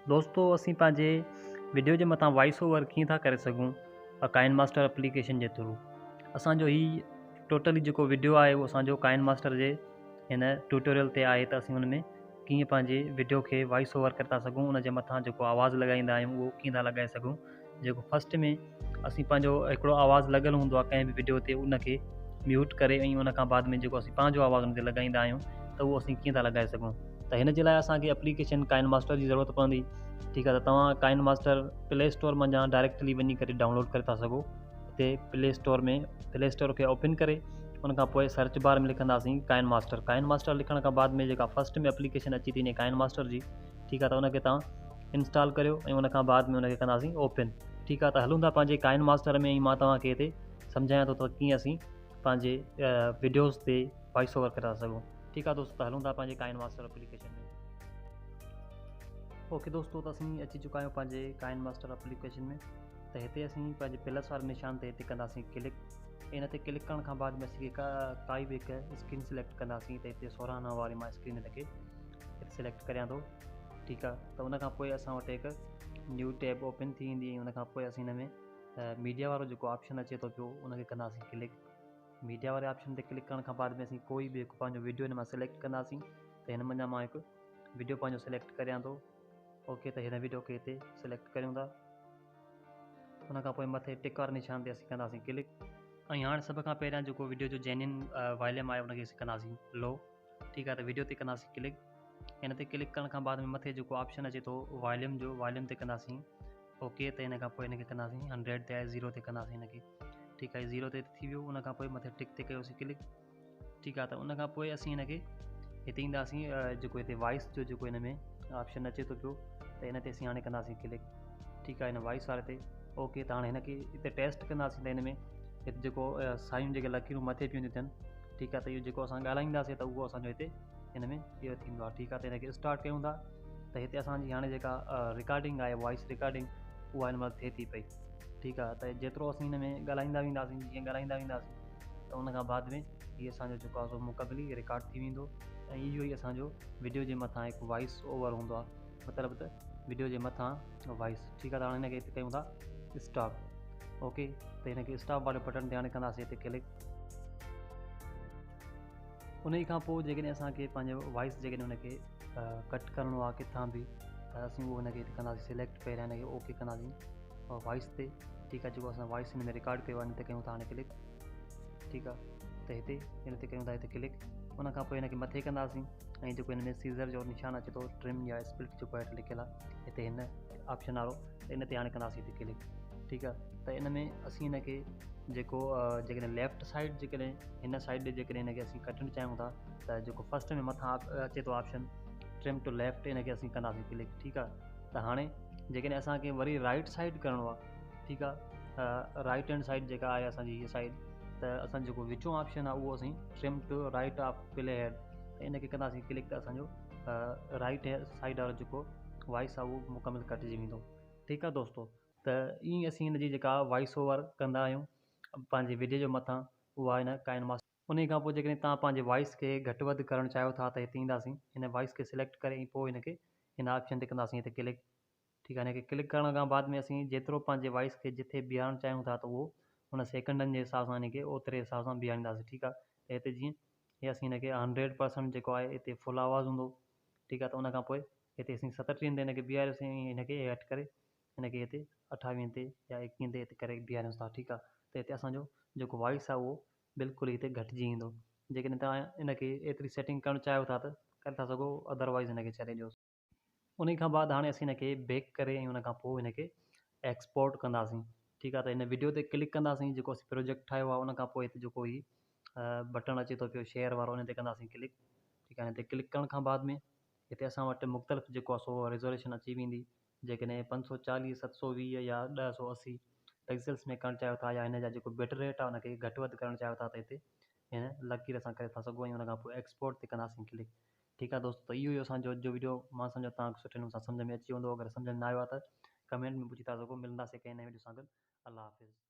दोस्तों असीं पंहिंजे वीडियो जे मथां वॉइस ओवर कीअं था करे सघूं काइन मास्टर एप्लीकेशन जे थ्रू। असांजो ही टोटली जेको वीडियो आहे उहो असांजो काइन मास्टर जे हिन ट्यूटोरियल ते आहे, त असीं हुन में कीअं पंहिंजे वीडियो खे वॉइस ओवर करे था सघूं, उन जे मथां जेको आवाज़ु लॻाईंदा आहियूं उहो कीअं था लॻाए सघूं। जेको फस्ट में असीं पंहिंजो हिकिड़ो आवाज़ु लॻियलु हूंदो आहे कंहिं बि वीडियो ते, उनखे म्यूट करे ऐं उन खां बाद में जेको असीं पंहिंजो आवाज़ु हुन ते लॻाईंदा आहियूं त उहो असीं कीअं था लॻाए सघूं। त हिन जे लाइ असांखे एप्लीकेशन काइन मास्टर जी ज़रूरत पवंदी। ठीकु आहे, त तव्हां काइन मास्टर प्ले स्टोर मां डायरेक्टली वञी करे डाउनलोड करे था सघो। हिते प्ले स्टोर खे ओपन करे उन खां पोइ सर्च बार में लिखंदासीं काइन मास्टर लिखण खां बाद में जेका फस्ट में एप्लीकेशन अची थी वञे काइन मास्टर जी, ठीकु आहे, त उनखे तव्हां इंस्टॉल करियो ऐं उन खां बाद में उनखे कंदासीं ओपन। ठीकु आहे, त हलूं था पंहिंजे काइन मास्टर में। ऐं मां तव्हांखे हिते सम्झायां थो त कीअं असीं पंहिंजे वीडियोज़ ते वॉइस ओवर करे था सघूं। ठीकु आहे दोस्तों, त हलूं था पंहिंजे काइन मास्टर एप्लीकेशन में। ओके दोस्तों, त असीं अची चुका आहियूं पंहिंजे काइन मास्टर एप्लीकेशन में। त हिते असीं पंहिंजे प्लस वारे निशान ते हिते कंदासीं क्लिक। इन ते क्लिक करण खां बाद में असीं काई बि हिकु स्क्रीन सिलेक्ट कंदासीं। त हिते 16 नंबर वारी मां स्क्रीन हिनखे हिते सिलेक्ट करियां थो। ठीकु आहे, त उन खां पोइ असां वटि हिकु न्यू टैब ओपन थी वेंदी ऐं उन खां पोइ असीं हिन में मीडिया वारो जेको ऑप्शन अचे थो पियो उनखे कंदासीं क्लिक। मीडिया वारे ऑप्शन ते क्लिक करण खां बाद में असीं कोई बि हिकु पंहिंजो वीडियो हिन मां सिलेक्ट कंदासीं। त हिन मां मां हिकु वीडियो पंहिंजो सिलेक्ट करियां थो। ओके, त हिन वीडियो खे हिते सिलेक्ट करियूं था। उन खां पोइ मथे टिक वारे निशान ते असीं कंदासीं क्लिक। ऐं हाणे सभ खां पहिरियां जेको वीडियो जो जेन्युइन वॉल्यूम आहे उनखे असीं कंदासीं लो। ठीकु आहे, त वीडियो ते कंदासीं क्लिक। हिन ते क्लिक करण खां बाद में मथे जेको ऑप्शन अचे थो वॉल्यूम ते कंदासीं ओके। त हिन खां पोइ हिनखे कंदासीं 100 ते आहे 0 ते कंदासीं हिनखे। ठीकु आहे, 0 ते थी वियो। उन खां पोइ मथे टिक ते कयोसीं क्लिक। ठीकु आहे, त उन खां पोइ असीं हिनखे हिते ईंदासीं जेको हिते वॉइस जो जेको हिन में ऑप्शन अचे थो पियो, त हिन ते असीं हाणे कंदासीं क्लिक। ठीकु आहे, हिन वॉइस वारे ते ओके। त हाणे हिनखे हिते टेस्ट कंदासीं। त हिन में हिते जेको साइयूं जेके लकीरूं मथे पयूं थियनि, ठीकु आहे, त इहो जेको असां ॻाल्हाईंदासीं त उहो असांजो हिते हिन में इहो थींदो आहे। ठीकु आहे, त हिनखे स्टार्ट कयूं था। त हिते असांजी हाणे जेका रिकॉर्डिंग आहे वॉइस रिकॉर्डिंग उहा हिन महिल थिए थी पई। ठीकु आहे, त जेतिरो असीं हिन में ॻाल्हाईंदा वेंदासीं जीअं ॻाल्हाईंदा वेंदासीं त उन खां बाद में हीअ असांजो जेको आहे सो मुकमली रिकॉर्ड थी वेंदो। ऐं इहो ई असांजो वीडियो जे मथां हिकु वॉइस ओवर हूंदो आहे, मतिलबु त वीडियो जे मथां वॉइस। ठीकु आहे, त हाणे हिनखे हिते कयूं था स्टॉप। ओके, त हिनखे स्टॉप वारे बटन ते हाणे कंदासीं हिते क्लिक। उन खां पोइ जेकॾहिं असांखे पंहिंजो वॉइस जेकॾहिं हुनखे कट करिणो आहे किथां बि, त असीं उहो हुनखे हिते कंदासीं सिलेक्ट। पहिरियां हिनखे ओके कंदासीं वॉइस ते। ठीकु आहे, जेको असां वॉइस हिन में रिकॉर्ड कयो आहे हिन ते कयूं था हाणे क्लिक। ठीकु आहे, त हिते हिन ते कयूं था हिते क्लिक। उन खां पोइ हिनखे मथे कंदासीं ऐं जेको हिन में सीज़र जो निशान अचे थो ट्रिम या स्प्लिट जेको हेठि लिखियलु आहे हिते हिन ऑप्शन वारो, त इन ते हाणे कंदासीं हिते क्लिक। ठीकु आहे, त इन में असीं हिनखे जेको जेकॾहिं लेफ़्ट साइड जेकॾहिं हिन साइड जेकॾहिं हिनखे असीं कटणु चाहियूं था त जेको फस्ट में मथां अचे थो ऑप्शन ट्रिम टू लेफ़्ट, हिनखे असीं कंदासीं क्लिक। ठीकु आहे, त हाणे जेकॾहिं असांखे वरी राइट साइड करिणो आहे, ठीकु आहे, राइट हैंड साइड जेका आहे असांजी हीअ साइड, त असांजो जेको विचो ऑप्शन आहे उहो असीं trim to right of playhead, त हिनखे कंदासीं क्लिक। त असांजो राइट साइड वारो जेको वॉइस आहे उहो मुकमल कटिजी वेंदो। ठीकु आहे दोस्तों, त ईअं असीं हिनजी जेका वॉइस ओवर कंदा आहियूं पंहिंजे वीडियो जे मथां, उहा हिन काइन मास्टर। उन खां पोइ जेकॾहिं तव्हां पंहिंजे वॉइस खे घटि वधि करणु चाहियो था त हिते ईंदासीं, हिन वॉइस खे सिलेक्ट करे ऐं पोइ हिनखे हिन ऑप्शन ते कंदासीं हिते क्लिक। ठीकु आहे, हिनखे क्लिक करण खां बाद में असीं जेतिरो पंहिंजे वॉइस खे जिथे बीहारणु चाहियूं था त उहो हुन सेकंडनि जे हिसाब सां हिनखे ओतिरे हिसाब सां बीहारींदासीं। ठीकु आहे, त हिते जीअं हे असीं हिनखे 100% जेको आहे हिते फुल आवाज़ु हूंदो। ठीकु आहे, त उन खां पोइ हिते असीं 37 ते हिनखे बीहारियोसीं ऐं हिनखे हेठि करे हिनखे हिते 28 ते या 21 ते हिते करे बीहारियूंसि था। ठीकु आहे, त हिते असांजो जेको वॉइस आहे उहो बिल्कुलु हिते घटिजी ईंदो। जेकॾहिं तव्हां हिनखे एतिरी सेटिंग करणु चाहियो था त करे था सघो, अदरवाइज़ हिनखे छॾे ॾियोसि। उन खां बाद हाणे असीं हिनखे बैक करे ऐं उन खां पोइ हिनखे एक्सपोर्ट कंदासीं। ठीकु आहे, त हिन वीडियो ते क्लिक कंदासीं, जेको असीं प्रोजेक्ट ठाहियो आहे उन खां पोइ हिते जेको ही बटण अचे थो पियो शेयर वारो, हुन ते कंदासीं क्लिक। ठीकु आहे, हिन ते क्लिक करण खां बाद में हिते असां वटि मुख़्तलिफ़ जेको आहे सो रिज़ोल्यूशन अची वेंदी। जेकॾहिं 540 720 या 1080 पिक्सल्स में करणु चाहियो था या हिन जा जेको बिट रेट आहे हुनखे घटि वधि करणु चाहियो था त हिते हिन लकीर सां करे था सघो ऐं हुन खां पोइ एक्सपोर्ट ते कंदासीं क्लिक। ठीकु आहे दोस्तों, त इहो ई असांजो अॼु जो वीडियो। मां सम्झो तव्हांखे सुठे नमूने सां सम्झ में अची वेंदो। अगरि सम्झ में न आयो आहे त कमेंट में पुछी था सघो। मिलंदासीं कंहिं नए वीडियो सां गॾु। अल्लाह हाफ़िज़।